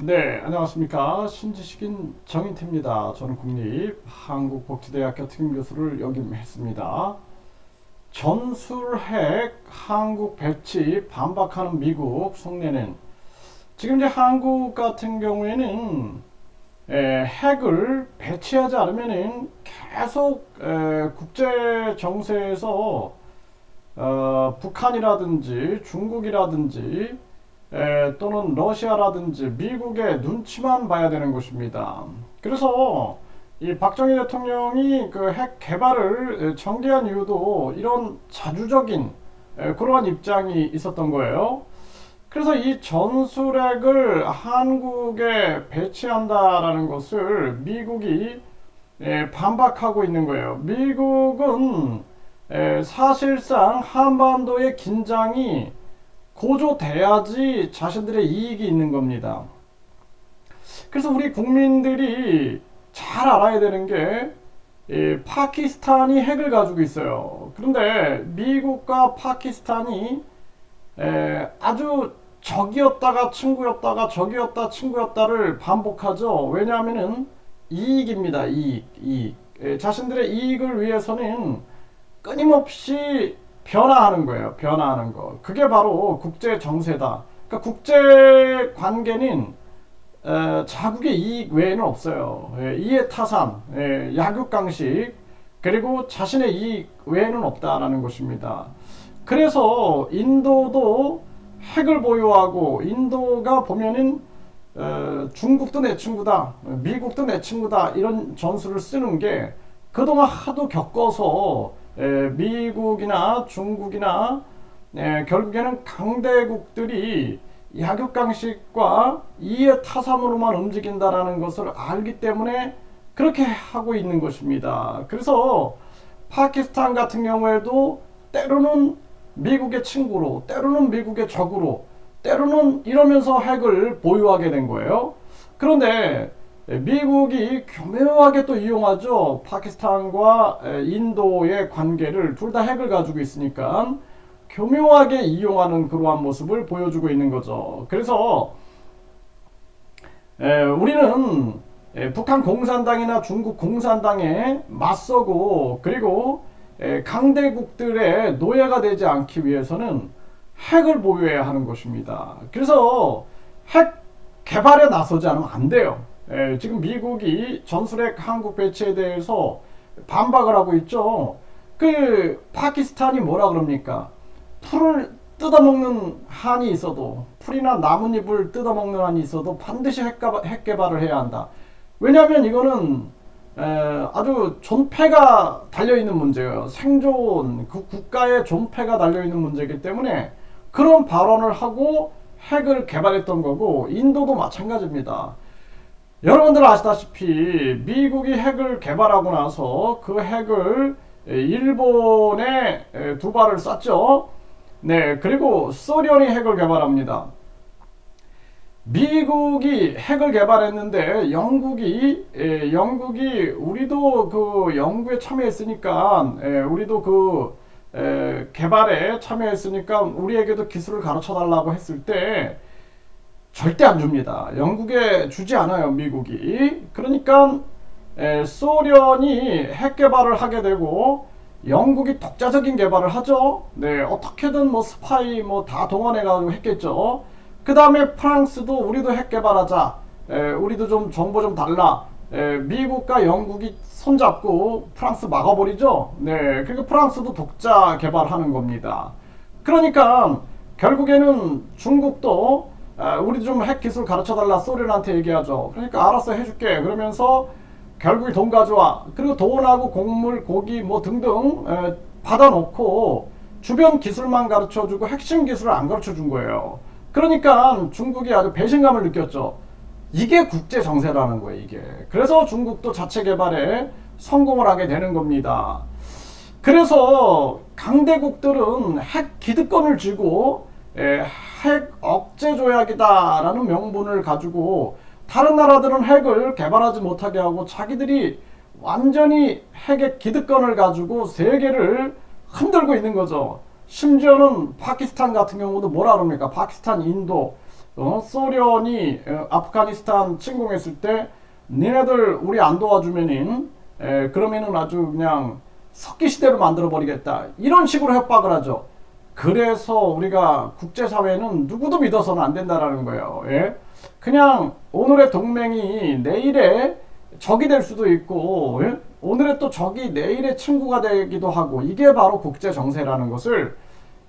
네, 안녕하십니까. 신지식인 정인태입니다. 저는 국립한국복지대학교 특임교수를 역임했습니다. 전술핵 한국 배치 반박하는 미국 속내는 지금 이제 한국 같은 경우에는 핵을 배치하지 않으면은 계속 국제 정세에서 북한이라든지 중국이라든지 또는 러시아라든지 미국의 눈치만 봐야 되는 것입니다. 그래서 이 박정희 대통령이 그 핵 개발을 전개한 이유도 이런 자주적인 그러한 입장이 있었던 거예요. 그래서 이 전술핵을 한국에 배치한다라는 것을 미국이 반박하고 있는 거예요. 미국은 사실상 한반도의 긴장이 고조돼야지 자신들의 이익이 있는 겁니다. 그래서 우리 국민들이 잘 알아야 되는 게 파키스탄이 핵을 가지고 있어요. 그런데 미국과 파키스탄이 아주 적이었다가 친구였다가 적이었다 친구였다를 반복하죠. 왜냐하면은 이익입니다. 이익. 자신들의 이익을 위해서는 끊임없이 변화하는 거예요. 변화하는 거. 그게 바로 국제 정세다. 그러니까 국제 관계는 자국의 이익 외에는 없어요. 이해타산, 약육강식, 그리고 자신의 이익 외에는 없다라는 것입니다. 그래서 인도도 핵을 보유하고 인도가 보면은 중국도 내 친구다, 미국도 내 친구다 이런 전술을 쓰는 게 그동안 하도 겪어서 미국이나 중국이나 결국에는 강대국들이 약육강식과 이해타산으로만 움직인다라는 것을 알기 때문에 그렇게 하고 있는 것입니다. 그래서 파키스탄 같은 경우에도 때로는 미국의 친구로, 때로는 미국의 적으로, 때로는 이러면서 핵을 보유하게 된 거예요. 그런데 미국이 교묘하게 또 이용하죠. 파키스탄과 인도의 관계를 둘 다 핵을 가지고 있으니까 교묘하게 이용하는 그러한 모습을 보여주고 있는 거죠. 그래서 우리는 북한 공산당이나 중국 공산당에 맞서고 그리고 강대국들의 노예가 되지 않기 위해서는 핵을 보유해야 하는 것입니다. 그래서 핵 개발에 나서지 않으면 안 돼요. 지금 미국이 전술핵 한국 배치에 대해서 반박을 하고 있죠. 그 파키스탄이 뭐라 그럽니까? 풀을 뜯어먹는 한이 있어도, 풀이나 나뭇잎을 뜯어먹는 한이 있어도 반드시 핵 개발을 해야 한다. 왜냐하면 이거는 아주 존폐가 달려있는 문제예요. 생존, 그 국가의 존폐가 달려있는 문제이기 때문에 그런 발언을 하고 핵을 개발했던 거고, 인도도 마찬가지입니다. 여러분들 아시다시피 미국이 핵을 개발하고 나서 그 핵을 일본에 두 발을 쐈죠. 네, 그리고 소련이 핵을 개발합니다. 미국이 핵을 개발했는데 영국이 우리도 그 연구에 참여했으니까 우리도 그 개발에 참여했으니까 우리에게도 기술을 가르쳐 달라고 했을 때 절대 안 줍니다. 영국에 주지 않아요, 미국이. 그러니까 소련이 핵 개발을 하게 되고 영국이 독자적인 개발을 하죠. 네, 어떻게든 뭐 스파이 뭐 다 동원해가지고 했겠죠. 그 다음에 프랑스도 우리도 핵 개발하자. 우리도 좀 정보 좀 달라. 미국과 영국이 손잡고 프랑스 막아버리죠. 네, 그러니까 프랑스도 독자 개발하는 겁니다. 그러니까 결국에는 중국도 우리 좀 핵 기술 가르쳐 달라 소련한테 얘기하죠. 그러니까 알았어 해줄게. 그러면서 결국에 돈 가져와. 그리고 돈하고 곡물, 고기 뭐 등등 받아놓고 주변 기술만 가르쳐주고 핵심 기술을 안 가르쳐준 거예요. 그러니까 중국이 아주 배신감을 느꼈죠. 이게 국제 정세라는 거예요, 이게. 그래서 중국도 자체 개발에 성공을 하게 되는 겁니다. 그래서 강대국들은 핵 기득권을 쥐고 핵 억제 조약이다라는 명분을 가지고 다른 나라들은 핵을 개발하지 못하게 하고 자기들이 완전히 핵의 기득권을 가지고 세계를 흔들고 있는 거죠. 심지어는 파키스탄 같은 경우도 뭐라 그럽니까? 파키스탄, 인도, 소련이 아프가니스탄 침공했을 때 니네들 우리 안 도와주면은 그러면은 아주 그냥 석기 시대로 만들어 버리겠다, 이런 식으로 협박을 하죠. 그래서 우리가 국제사회는 누구도 믿어서는 안 된다라는 거예요. 예? 그냥 오늘의 동맹이 내일의 적이 될 수도 있고, 예? 오늘의 또 적이 내일의 친구가 되기도 하고, 이게 바로 국제 정세라는 것을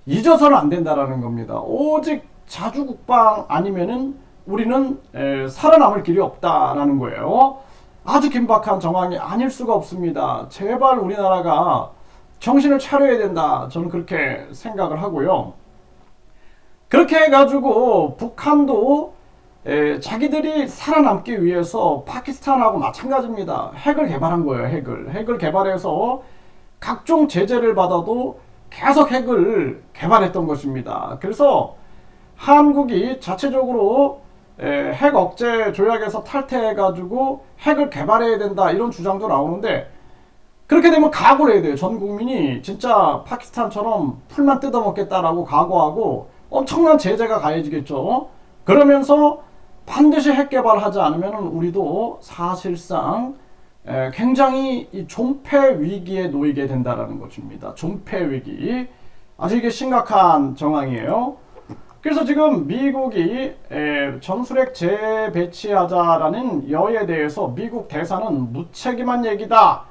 잊어서는 안 된다라는 겁니다. 오직 자주국방 아니면은 우리는 살아남을 길이 없다라는 거예요. 아주 긴박한 정황이 아닐 수가 없습니다. 제발 우리나라가 정신을 차려야 된다, 저는 그렇게 생각을 하고요. 그렇게 해가지고 북한도 자기들이 살아남기 위해서 파키스탄하고 마찬가지입니다. 핵을 개발한 거예요. 핵을 개발해서 각종 제재를 받아도 계속 핵을 개발했던 것입니다. 그래서 한국이 자체적으로 핵 억제 조약에서 탈퇴해가지고 핵을 개발해야 된다, 이런 주장도 나오는데, 그렇게 되면 각오를 해야 돼요. 전 국민이 진짜 파키스탄처럼 풀만 뜯어먹겠다라고 각오하고 엄청난 제재가 가해지겠죠. 그러면서 반드시 핵 개발하지 않으면 우리도 사실상 굉장히 이 존폐 위기에 놓이게 된다라는 것입니다. 존폐 위기. 아주 이게 심각한 정황이에요. 그래서 지금 미국이 전술핵 재배치하자라는 여에 대해서 미국 대사는 무책임한 얘기다,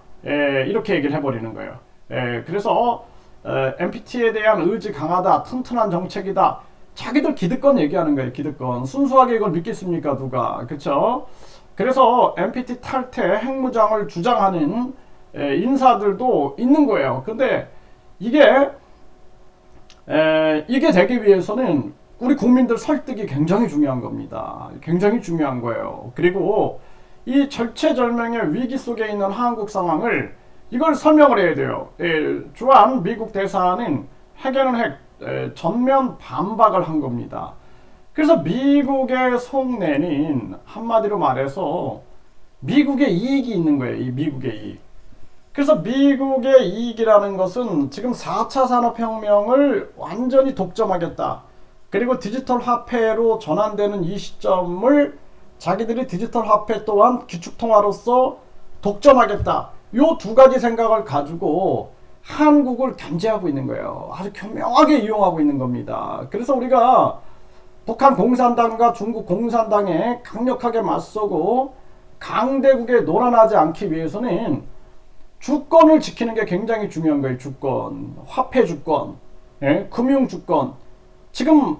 이렇게 얘기를 해버리는 거예요. 그래서 NPT에 대한 의지 강하다, 튼튼한 정책이다, 자기들 기득권 얘기하는 거예요. 기득권. 순수하게 이걸 믿겠습니까, 누가? 그쵸? 그래서 NPT 탈퇴 핵무장을 주장하는 인사들도 있는 거예요. 근데 이게 되기 위해서는 우리 국민들 설득이 굉장히 중요한 겁니다. 굉장히 중요한 거예요. 그리고 이 절체절명의 위기 속에 있는 한국 상황을, 이걸 설명을 해야 돼요. 주한 미국 대사는 핵에는 핵, 전면 반박을 한 겁니다. 그래서 미국의 속내는 한마디로 말해서 미국의 이익이 있는 거예요. 이 미국의 이익. 그래서 미국의 이익이라는 것은 지금 4차 산업혁명을 완전히 독점하겠다, 그리고 디지털 화폐로 전환되는 이 시점을 자기들이 디지털 화폐 또한 기축통화로서 독점하겠다, 요 두 가지 생각을 가지고 한국을 견제하고 있는 거예요. 아주 교묘하게 이용하고 있는 겁니다. 그래서 우리가 북한 공산당과 중국 공산당에 강력하게 맞서고 강대국에 놀아나지 않기 위해서는 주권을 지키는 게 굉장히 중요한 거예요. 주권, 화폐 주권, 금융 주권. 지금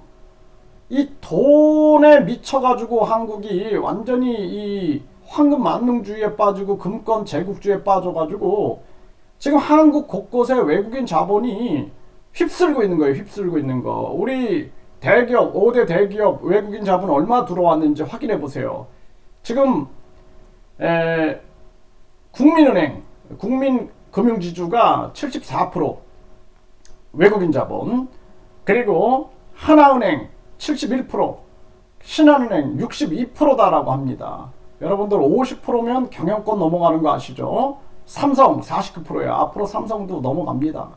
이 돈에 미쳐가지고 한국이 완전히 이 황금 만능주의에 빠지고 금권 제국주의에 빠져가지고 지금 한국 곳곳에 외국인 자본이 휩쓸고 있는 거예요. 휩쓸고 있는 거. 우리 대기업, 5대 대기업 외국인 자본 얼마 들어왔는지 확인해 보세요. 지금 국민은행, 국민금융지주가 74% 외국인 자본, 그리고 하나은행 71%, 신한은행 62%다라고 합니다. 여러분들 50%면 경영권 넘어가는 거 아시죠? 삼성 49%예요. 앞으로 삼성도 넘어갑니다.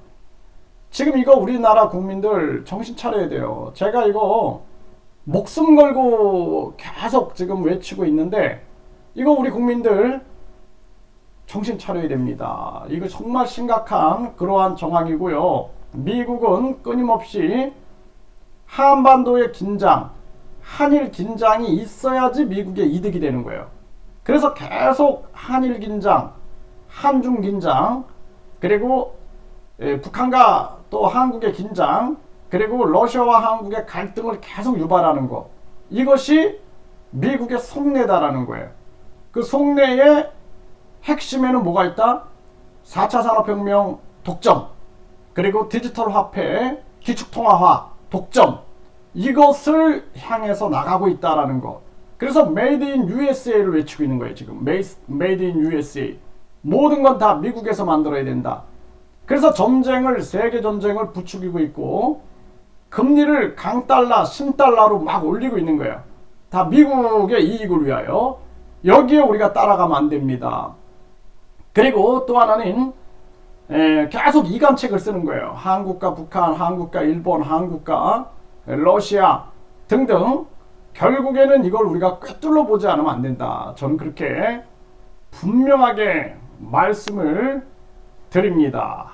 지금 이거 우리나라 국민들 정신 차려야 돼요. 제가 이거 목숨 걸고 계속 지금 외치고 있는데, 이거 우리 국민들 정신 차려야 됩니다. 이거 정말 심각한 그러한 정황이고요. 미국은 끊임없이 한반도의 긴장, 한일 긴장이 있어야지 미국의 이득이 되는 거예요. 그래서 계속 한일 긴장, 한중 긴장, 그리고 북한과 또 한국의 긴장, 그리고 러시아와 한국의 갈등을 계속 유발하는 것, 이것이 미국의 속내다라는 거예요. 그 속내의 핵심에는 뭐가 있다? 4차 산업혁명 독점, 그리고 디지털 화폐 기축통화화 독점, 이것을 향해서 나가고 있다라는 것. 그래서 메이드 인 USA를 외치고 있는 거예요. 지금 메이드 인 USA. 모든 건 다 미국에서 만들어야 된다. 그래서 세계 전쟁을 부추기고 있고, 금리를 강달러, 신달러로 막 올리고 있는 거예요. 다 미국의 이익을 위하여. 여기에 우리가 따라가면 안 됩니다. 그리고 또 하나는 계속 이간책을 쓰는 거예요. 한국과 북한, 한국과 일본, 한국과 러시아 등등 결국에는 이걸 우리가 꿰뚫어 보지 않으면 안 된다. 저는 그렇게 분명하게 말씀을 드립니다.